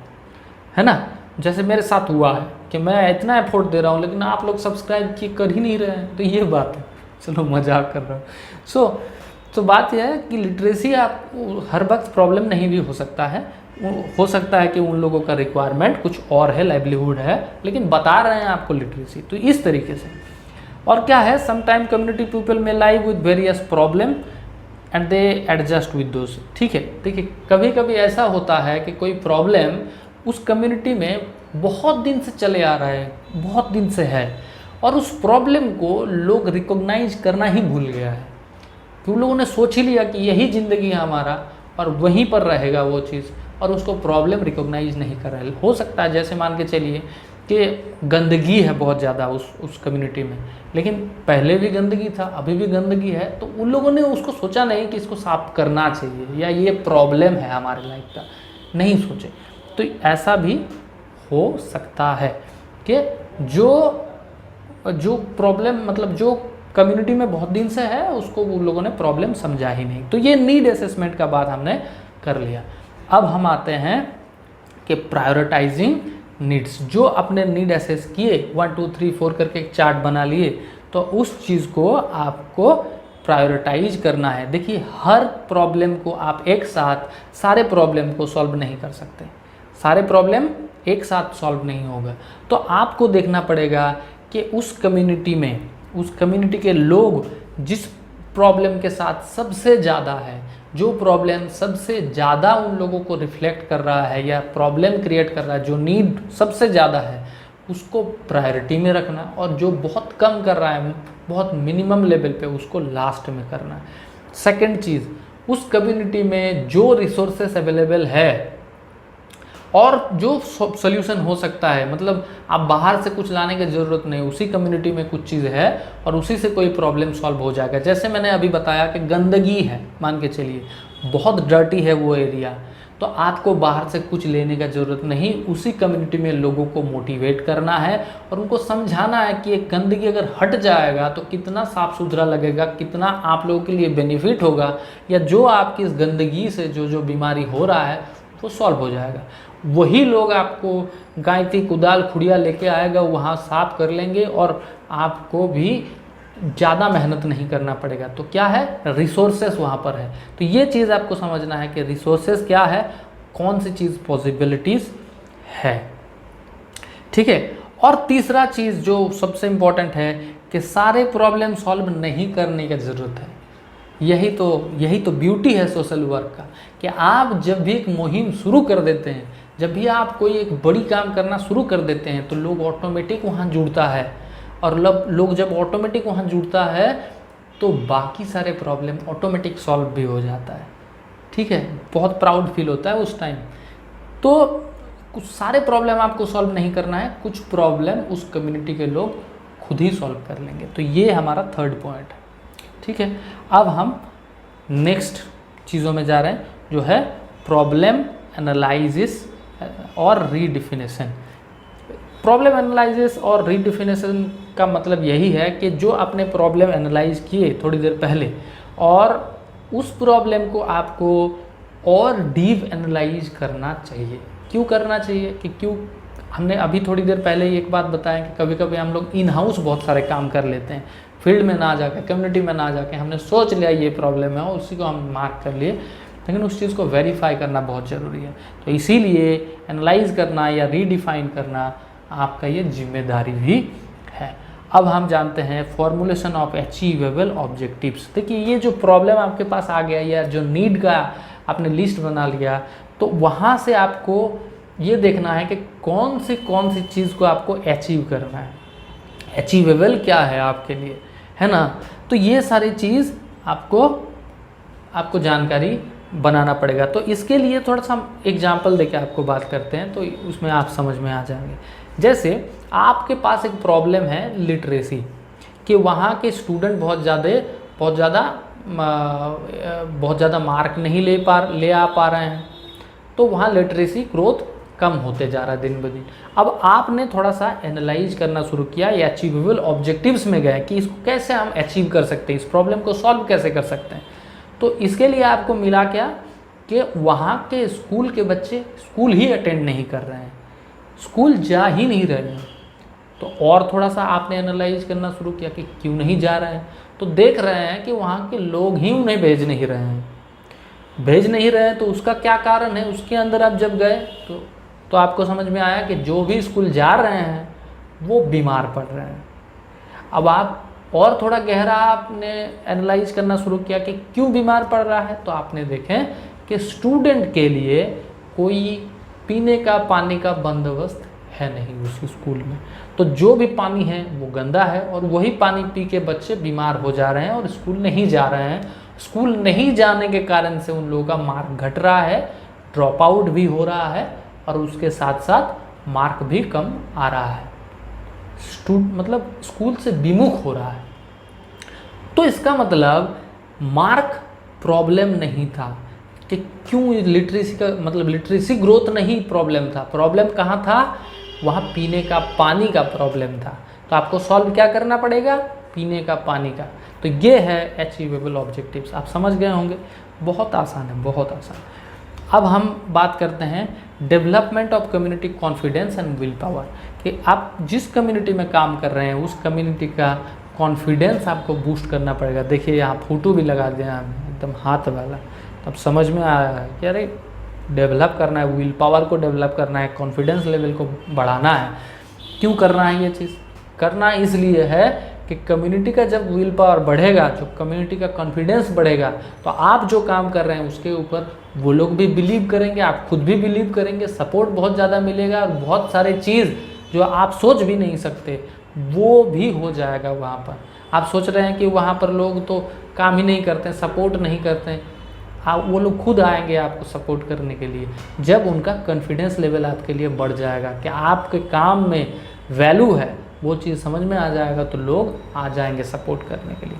है ना। जैसे मेरे साथ हुआ है कि मैं इतना एफर्ट दे रहा हूँ लेकिन आप लोग सब्सक्राइब कर ही नहीं रहे हैं, तो ये बात है। चलो मजाक कर रहा हूँ। तो बात यह है कि लिटरेसी आप हर वक्त प्रॉब्लम नहीं भी हो सकता है, हो सकता है कि उन लोगों का रिक्वायरमेंट कुछ और है, लाइवलीहुड है, लेकिन बता रहे हैं आपको लिटरेसी, तो इस तरीके से। और क्या है, समटाइम कम्युनिटी पीपल में live with various problem, and they adjust with those. ठीक है, देखिए कभी कभी ऐसा होता है कि कोई प्रॉब्लम उस कम्युनिटी में बहुत दिन से चले आ रहा है, बहुत दिन से है, और उस प्रॉब्लम को लोग रिकॉग्नाइज करना ही भूल गया है कि उन लोगों ने सोच ही लिया कि यही ज़िंदगी है हमारा और वहीं पर रहेगा वो चीज़, और उसको प्रॉब्लम रिकॉग्नाइज नहीं कर रहा है। हो सकता है जैसे मान के चलिए कि गंदगी है बहुत ज़्यादा उस कम्युनिटी में, लेकिन पहले भी गंदगी था, अभी भी गंदगी है, तो उन लोगों ने उसको सोचा नहीं कि इसको साफ करना चाहिए या ये प्रॉब्लम है हमारे लाइफ का, नहीं सोचे। तो ऐसा भी हो सकता है कि जो प्रॉब्लम मतलब जो कम्युनिटी में बहुत दिन से है उसको उन लोगों ने प्रॉब्लम समझा ही नहीं। तो ये नीड असेसमेंट का बात हमने कर लिया। अब हम आते हैं कि प्रायोरिटाइजिंग नीड्स। जो अपने नीड असेस किए 1 2 3 4 करके एक चार्ट बना लिए, तो उस चीज़ को आपको प्रायोरिटाइज करना है। देखिए हर प्रॉब्लम को आप एक साथ सारे प्रॉब्लम को सॉल्व नहीं कर सकते, सारे प्रॉब्लम एक साथ सॉल्व नहीं होगा। तो आपको देखना पड़ेगा कि उस कम्युनिटी के लोग जिस प्रॉब्लम के साथ सबसे ज़्यादा है, जो प्रॉब्लम सबसे ज़्यादा उन लोगों को रिफ्लेक्ट कर रहा है या प्रॉब्लम क्रिएट कर रहा है, जो नीड सबसे ज़्यादा है, उसको प्रायोरिटी में रखना, और जो बहुत कम कर रहा है, बहुत मिनिमम लेवल पे, उसको लास्ट में करना है। सेकंड चीज़, उस कम्युनिटी में जो रिसोर्सेस अवेलेबल है और जो सोल्यूशन हो सकता है, मतलब आप बाहर से कुछ लाने की ज़रूरत नहीं, उसी कम्युनिटी में कुछ चीज़ है और उसी से कोई प्रॉब्लम सॉल्व हो जाएगा। जैसे मैंने अभी बताया कि गंदगी है, मान के चलिए बहुत डर्टी है वो एरिया, तो आपको बाहर से कुछ लेने का ज़रूरत नहीं, उसी कम्युनिटी में लोगों को मोटिवेट करना है और उनको समझाना है कि एक गंदगी अगर हट जाएगा तो कितना साफ़ सुथरा लगेगा, कितना आप लोगों के लिए बेनिफिट होगा, या जो आपकी इस गंदगी से जो बीमारी हो रहा है वो सॉल्व हो जाएगा। वही लोग आपको गायती कुदाल खुड़िया लेके आएगा, वहाँ साफ कर लेंगे और आपको भी ज़्यादा मेहनत नहीं करना पड़ेगा। तो क्या है, रिसोर्सेस वहाँ पर है। तो ये चीज़ आपको समझना है कि रिसोर्सेस क्या है, कौन सी चीज़ पॉसिबिलिटीज़ है। ठीक है, और तीसरा चीज़ जो सबसे इम्पॉर्टेंट है कि सारे प्रॉब्लम सॉल्व नहीं करने की ज़रूरत है। यही तो ब्यूटी है सोशल वर्क का, कि आप जब भी एक मुहिम शुरू कर देते हैं, जब भी आप कोई एक बड़ी काम करना शुरू कर देते हैं, तो लोग ऑटोमेटिक वहाँ जुड़ता है, और लोग जब ऑटोमेटिक वहाँ जुड़ता है तो बाकी सारे प्रॉब्लम ऑटोमेटिक सॉल्व भी हो जाता है। ठीक है, बहुत प्राउड फील होता है उस टाइम। तो कुछ सारे प्रॉब्लम आपको सॉल्व नहीं करना है, कुछ प्रॉब्लम उस कम्युनिटी के लोग खुद ही सॉल्व कर लेंगे। तो ये हमारा थर्ड पॉइंट है। ठीक है, अब हम नेक्स्ट चीज़ों में जा रहे हैं, जो है प्रॉब्लम एनालिसिस और रीडिफिनेशन। प्रॉब्लम एनालिसिस और रीडिफिनेशन का मतलब यही है कि जो आपने प्रॉब्लम एनालाइज किए थोड़ी देर पहले, और उस प्रॉब्लम को आपको और डीप एनालाइज करना चाहिए। क्यों करना चाहिए कि क्यों, हमने अभी थोड़ी देर पहले ही एक बात बताया कि कभी कभी हम लोग इन हाउस बहुत सारे काम कर लेते हैं, फील्ड में ना जाके, कम्युनिटी में ना जाके, हमने सोच लिया ये प्रॉब्लम है और उसी को हम मार्क कर लिए, लेकिन उस चीज़ को वेरीफाई करना बहुत ज़रूरी है। तो इसीलिए एनालाइज करना या रीडिफाइन करना आपका ये जिम्मेदारी भी है। अब हम जानते हैं फॉर्मुलेशन ऑफ अचीवेबल ऑब्जेक्टिव्स। देखिए ये जो प्रॉब्लम आपके पास आ गया या जो नीड का आपने लिस्ट बना लिया, तो वहाँ से आपको ये देखना है कि कौन सी चीज़ को आपको अचीव करना है, अचीवेबल क्या है आपके लिए, है ना। तो ये सारी चीज़ आपको जानकारी बनाना पड़ेगा। तो इसके लिए थोड़ा सा एग्जाम्पल देके आपको बात करते हैं, तो उसमें आप समझ में आ जाएंगे। जैसे आपके पास एक प्रॉब्लम है लिटरेसी, कि वहाँ के स्टूडेंट बहुत ज़्यादा मार्क नहीं ले आ पा रहे हैं, तो वहाँ लिटरेसी ग्रोथ कम होते जा रहा है दिन ब दिन। अब आपने थोड़ा सा एनालाइज करना शुरू किया या अचीवेबल ऑब्जेक्टिव्स में गए कि इसको कैसे हम अचीव कर सकते हैं, इस प्रॉब्लम को सॉल्व कैसे कर सकते हैं। तो इसके लिए आपको मिला क्या कि वहाँ के स्कूल के बच्चे स्कूल ही अटेंड नहीं कर रहे हैं, स्कूल जा ही नहीं रहे हैं। तो और थोड़ा सा आपने एनालाइज करना शुरू किया कि क्यों नहीं जा रहे हैं, तो देख रहे हैं कि वहाँ के लोग ही उन्हें भेज नहीं रहे हैं। तो उसका क्या कारण है, उसके अंदर आप जब गए तो आपको समझ में आया कि जो भी स्कूल जा रहे हैं वो बीमार पड़ रहे हैं। अब आप और थोड़ा गहरा आपने एनालाइज करना शुरू किया कि क्यों बीमार पड़ रहा है, तो आपने देखें कि स्टूडेंट के लिए कोई पीने का पानी का बंदोबस्त है नहीं उस स्कूल में। तो जो भी पानी है वो गंदा है और वही पानी पी के बच्चे बीमार हो जा रहे हैं और स्कूल नहीं जा रहे हैं। स्कूल नहीं जाने के कारण से उन लोगों का मार्क घट रहा है, ड्रॉप आउट भी हो रहा है और उसके साथ साथ मार्क भी कम आ रहा है, मतलब स्कूल से विमुख हो रहा है। तो इसका मतलब मार्क प्रॉब्लम नहीं था कि क्यों लिटरेसी का मतलब लिटरेसी ग्रोथ नहीं प्रॉब्लम था। प्रॉब्लम कहाँ था? वहाँ पीने का पानी का प्रॉब्लम था। तो आपको सॉल्व क्या करना पड़ेगा? पीने का पानी का। तो ये है अचीवेबल ऑब्जेक्टिव्स। आप समझ गए होंगे, बहुत आसान है, बहुत आसान। अब हम बात करते हैं development of community confidence and will power, कि आप जिस कम्युनिटी में काम कर रहे हैं उस कम्युनिटी का कॉन्फिडेंस आपको बूस्ट करना पड़ेगा। देखिए यहाँ फोटो भी लगा दिया हमने एकदम हाथ वाला, तब समझ में आ रहा है कि अरे डेवलप करना है, विल पावर को डेवलप करना है, कॉन्फिडेंस लेवल को बढ़ाना है। क्यों करना है ये चीज़? करना इसलिए है कि कम्युनिटी का जब विल पावर बढ़ेगा, जो कम्युनिटी का कॉन्फिडेंस बढ़ेगा, तो आप जो काम कर रहे हैं उसके ऊपर वो लोग भी बिलीव करेंगे, आप खुद भी बिलीव करेंगे, सपोर्ट बहुत ज़्यादा मिलेगा और बहुत सारे चीज़ जो आप सोच भी नहीं सकते वो भी हो जाएगा वहाँ पर। आप सोच रहे हैं कि वहाँ पर लोग तो काम ही नहीं करते हैं, सपोर्ट नहीं करते हैं, वो लोग खुद आएंगे आपको सपोर्ट करने के लिए जब उनका कॉन्फिडेंस लेवल आपके लिए बढ़ जाएगा कि आपके काम में वैल्यू है, वो चीज़ समझ में आ जाएगा तो लोग आ जाएंगे सपोर्ट करने के लिए।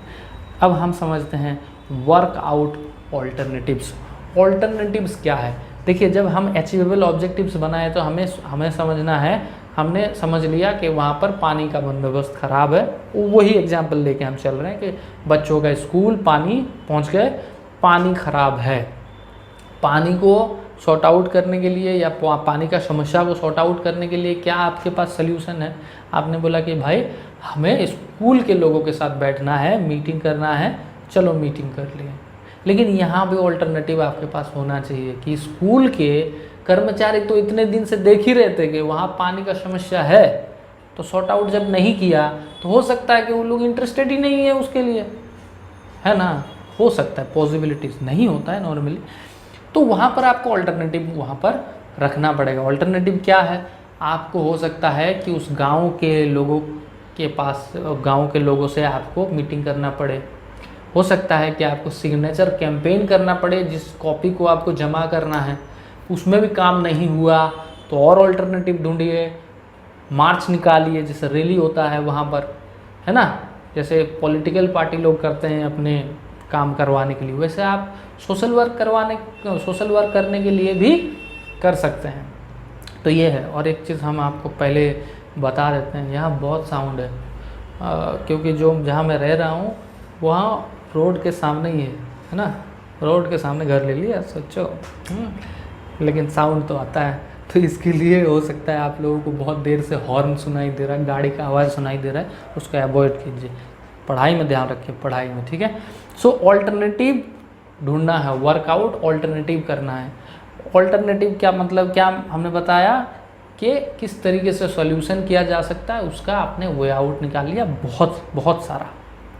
अब हम समझते हैं वर्कआउट ऑल्टरनेटिव्स। ऑल्टरनेटिव्स क्या है? देखिए, जब हम अचीवेबल ऑब्जेक्टिव्स बनाए तो हमें समझना है, हमने समझ लिया कि वहाँ पर पानी का बंदोबस्त ख़राब है। वही एग्जाम्पल लेके हम चल रहे हैं कि बच्चों का स्कूल पानी पहुँच गए, पानी ख़राब है। पानी को सॉर्ट आउट करने के लिए या पानी का समस्या को सॉर्ट आउट करने के लिए क्या आपके पास सल्यूशन है? आपने बोला कि भाई हमें स्कूल के लोगों के साथ बैठना है, मीटिंग करना है, चलो मीटिंग कर लिए। लेकिन यहाँ भी ऑल्टरनेटिव आपके पास होना चाहिए कि स्कूल के कर्मचारी तो इतने दिन से देख ही रहे थे कि वहाँ पानी का समस्या है, तो सॉर्ट आउट जब नहीं किया तो हो सकता है कि वो लोग इंटरेस्टेड ही नहीं है उसके लिए, है ना? हो सकता है, पॉसिबिलिटीज़ नहीं होता है नॉर्मली। तो वहाँ पर आपको ऑल्टरनेटिव वहाँ पर रखना पड़ेगा। ऑल्टरनेटिव क्या है? आपको हो सकता है कि उस गांव के लोगों के पास, गांव के लोगों से आपको मीटिंग करना पड़े। हो सकता है कि आपको सिग्नेचर कैंपेन करना पड़े, जिस कॉपी को आपको जमा करना है उसमें भी काम नहीं हुआ तो और ऑल्टरनेटिव ढूंढिए, मार्च निकालिए, जैसे रैली होता है वहाँ पर, है ना? जैसे पॉलिटिकल पार्टी लोग करते हैं अपने काम करवाने के लिए, वैसे आप सोशल वर्क करने के लिए भी कर सकते हैं। तो ये है। और एक चीज़ हम आपको पहले बता देते हैं, यहाँ बहुत साउंड है क्योंकि जहाँ मैं रह रहा हूँ वहाँ रोड के सामने ही है ना? रोड के सामने घर ले लिया सोचो, लेकिन साउंड तो आता है। तो इसके लिए हो सकता है आप लोगों को बहुत देर से हॉर्न सुनाई दे रहा है, गाड़ी का आवाज़ सुनाई दे रहा है, उसको अवॉइड कीजिए। पढ़ाई में ध्यान रखिए, पढ़ाई में, ठीक है? सो ऑल्टरनेटिव ढूंढना है, वर्कआउट ऑल्टरनेटिव करना है। ऑल्टरनेटिव क्या मतलब, क्या हमने बताया कि किस तरीके से सॉल्यूशन किया जा सकता है, उसका आपने वे आउट निकाल लिया, बहुत सारा,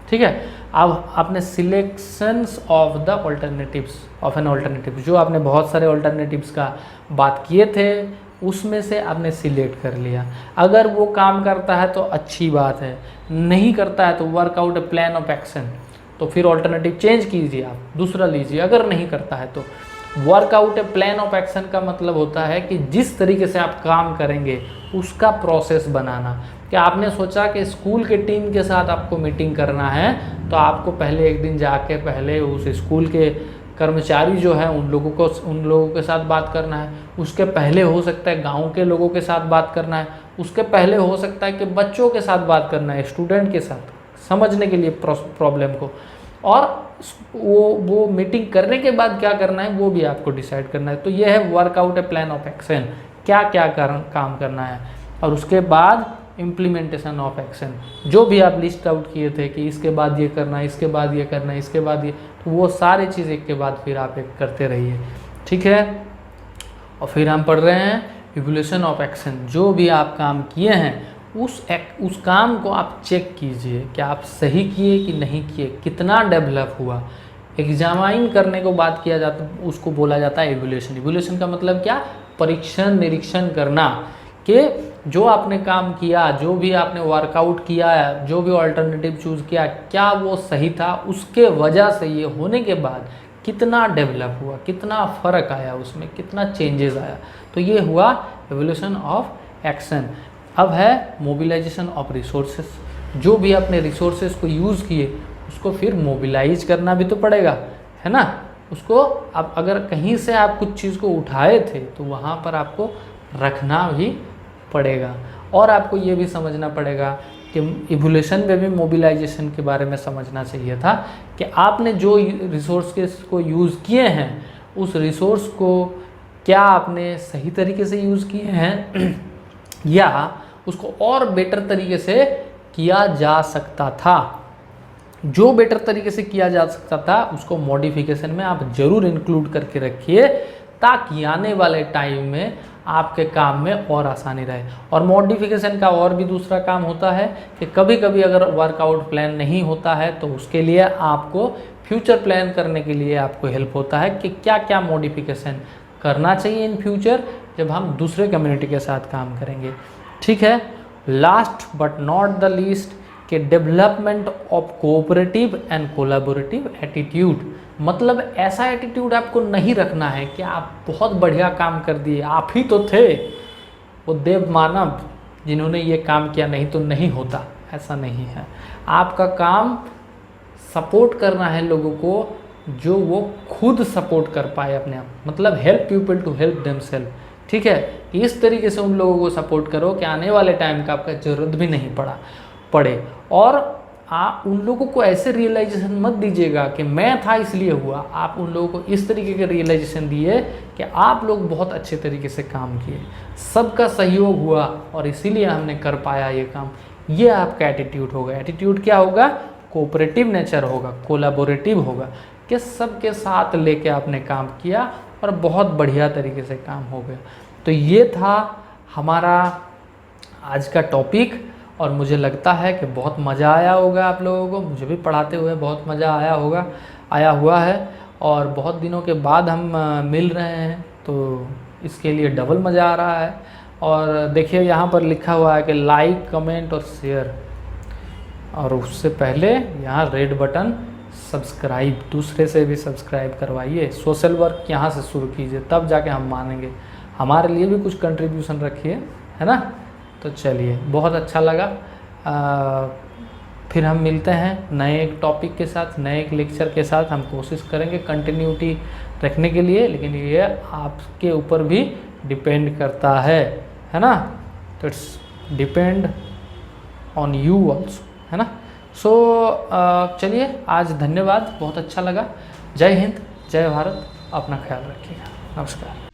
ठीक है? अब आपने selections of the alternatives of an alternative, जो आपने बहुत सारे ऑल्टरनेटिव्स का बात किए थे उसमें से आपने सिलेक्ट कर लिया। अगर वो काम करता है तो अच्छी बात है, नहीं करता है तो workout A plan of action, तो फिर ऑल्टरनेटिव चेंज कीजिए, आप दूसरा लीजिए। अगर नहीं करता है तो workout A plan of action का मतलब होता है कि जिस तरीके से आप काम करेंगे उसका प्रोसेस बनाना। क्या आपने सोचा कि स्कूल के टीम के साथ आपको मीटिंग करना है, तो आपको पहले एक दिन जाके पहले उस स्कूल के कर्मचारी जो है उन लोगों के साथ बात करना है। उसके पहले हो सकता है गांव के लोगों के साथ बात करना है। उसके पहले हो सकता है कि बच्चों के साथ बात करना है, स्टूडेंट के साथ, समझने के लिए प्रॉब्लम को। और वो मीटिंग करने के बाद क्या करना है वो भी आपको डिसाइड करना है। तो ये है workout A plan of action, क्या क्या काम करना है। और उसके बाद इम्प्लीमेंटेशन ऑफ एक्शन, जो भी आप लिस्ट आउट किए थे कि इसके बाद ये करना है, इसके बाद ये करना है, इसके बाद ये, तो वो सारी चीज़ एक के बाद फिर आप एक करते रहिए, ठीक है? और फिर हम पढ़ रहे हैं इवोल्यूशन ऑफ एक्शन। जो भी आप काम किए हैं उस काम को आप चेक कीजिए कि आप सही किए कि नहीं किए, कितना डेवलप हुआ। एग्जामाइन करने को बात किया जाता, उसको बोला जाता है इवोल्यूशन। इवोल्यूशन का मतलब क्या? परीक्षण निरीक्षण करना कि जो आपने काम किया, जो भी आपने वर्कआउट किया, जो भी अल्टरनेटिव चूज़ किया, क्या वो सही था, उसके वजह से ये होने के बाद कितना डेवलप हुआ, कितना फ़र्क आया, उसमें कितना चेंजेस आया। तो ये हुआ एवोल्यूशन ऑफ एक्शन। अब है मोबिलाइजेशन ऑफ रिसोर्सेस। जो भी अपने रिसोर्सेस को यूज़ किए उसको फिर मोबिलाइज करना भी तो पड़ेगा, है ना। उसको अब अगर कहीं से आप कुछ चीज़ को उठाए थे तो वहाँ पर आपको रखना भी पड़ेगा। और आपको ये भी समझना पड़ेगा कि इवोल्यूशन में भी मोबिलाइजेशन के बारे में समझना चाहिए था कि आपने जो रिसोर्स को यूज़ किए हैं उस रिसोर्स को क्या आपने सही तरीके से यूज़ किए हैं या उसको और बेटर तरीके से किया जा सकता था। जो बेटर तरीके से किया जा सकता था उसको मॉडिफिकेशन में आप ज़रूर इंक्लूड करके रखिए, ताकि आने वाले टाइम में आपके काम में और आसानी रहे। और मॉडिफिकेशन का और भी दूसरा काम होता है कि कभी कभी अगर वर्कआउट प्लान नहीं होता है तो उसके लिए आपको फ्यूचर प्लान करने के लिए आपको हेल्प होता है कि क्या क्या मॉडिफिकेशन करना चाहिए इन फ्यूचर जब हम दूसरे कम्युनिटी के साथ काम करेंगे। ठीक है। Last but not the least कि development of cooperative and collaborative attitude. मतलब ऐसा एटीट्यूड आपको नहीं रखना है कि आप बहुत बढ़िया काम कर दिए, आप ही तो थे वो देव मानव जिन्होंने ये काम किया, नहीं तो नहीं होता। ऐसा नहीं है। आपका काम सपोर्ट करना है लोगों को जो वो खुद सपोर्ट कर पाए अपने आप, मतलब help people to help themselves. ठीक है। इस तरीके से उन लोगों को सपोर्ट करो कि आने वाले टाइम का आपका ज़रूरत भी नहीं पड़े। और आप उन लोगों को ऐसे रियलाइजेशन मत दीजिएगा कि मैं था इसलिए हुआ। आप उन लोगों को इस तरीके के रियलाइजेशन दिए कि आप लोग बहुत अच्छे तरीके से काम किए, सबका सहयोग हुआ और इसीलिए हमने कर पाया ये काम। ये आपका एटीट्यूड होगा। एटीट्यूड क्या होगा? कोऑपरेटिव नेचर होगा, कोलैबोरेटिव होगा कि सबके साथ लेके आपने काम किया और बहुत बढ़िया तरीके से काम हो गया। तो ये था हमारा आज का टॉपिक और मुझे लगता है कि बहुत मज़ा आया होगा आप लोगों को। मुझे भी पढ़ाते हुए बहुत मज़ा आया हुआ है और बहुत दिनों के बाद हम मिल रहे हैं तो इसके लिए डबल मज़ा आ रहा है। और देखिए यहाँ पर लिखा हुआ है कि लाइक, कमेंट और शेयर, और उससे पहले यहाँ रेड बटन सब्सक्राइब, दूसरे से भी सब्सक्राइब करवाइए। सोशल वर्क यहाँ से शुरू कीजिए, तब जाके हम मानेंगे। हमारे लिए भी कुछ कंट्रीब्यूशन रखिए, है ना। तो चलिए, बहुत अच्छा लगा। फिर हम मिलते हैं नए एक टॉपिक के साथ, नए एक लेक्चर के साथ। हम कोशिश करेंगे कंटिन्यूटी रखने के लिए, लेकिन ये आपके ऊपर भी डिपेंड करता है ना। तो it's depend on you also, है ना। सो चलिए, आज धन्यवाद, बहुत अच्छा लगा। जय हिंद, जय भारत, अपना ख्याल रखिएगा। नमस्कार।